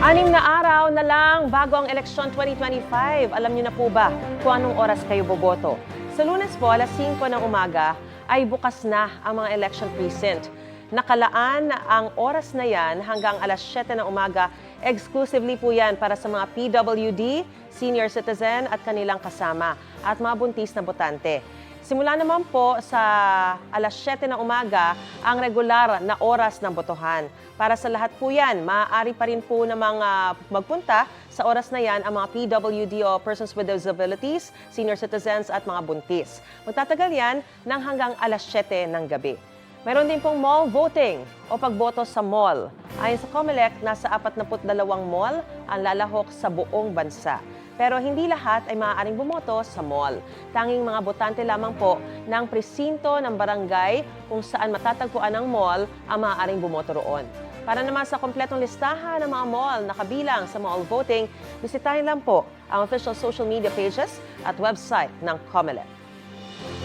6 na araw na lang bago ang eleksyon 2025. Alam niyo na po ba kung anong oras kayo boboto? Sa Lunes po, alas 5 ng umaga ay bukas na ang mga election precinct. Nakalaan ang oras na yan hanggang alas 7 ng umaga. Exclusively po yan para sa mga PWD, senior citizen at kanilang kasama at mga buntis na botante. Simula naman po sa alas 7 ng umaga ang regular na oras ng botohan. Para sa lahat po yan, maaari pa rin po namang magpunta sa oras na yan ang mga PWD o persons with disabilities, senior citizens at mga buntis. Magtatagal yan ng hanggang alas 7 ng gabi. Mayroon din pong mall voting o pagboto sa mall. Ayon sa COMELEC, nasa 42 mall ang lalahok sa buong bansa. Pero hindi lahat ay maaaring bumoto sa mall. Tanging mga botante lamang po ng presinto ng barangay kung saan matatagpuan ang mall ang maaaring bumoto roon. Para naman sa kompletong listahan ng mga mall na kabilang sa mall voting, bisitahin lang po ang official social media pages at website ng COMELEC.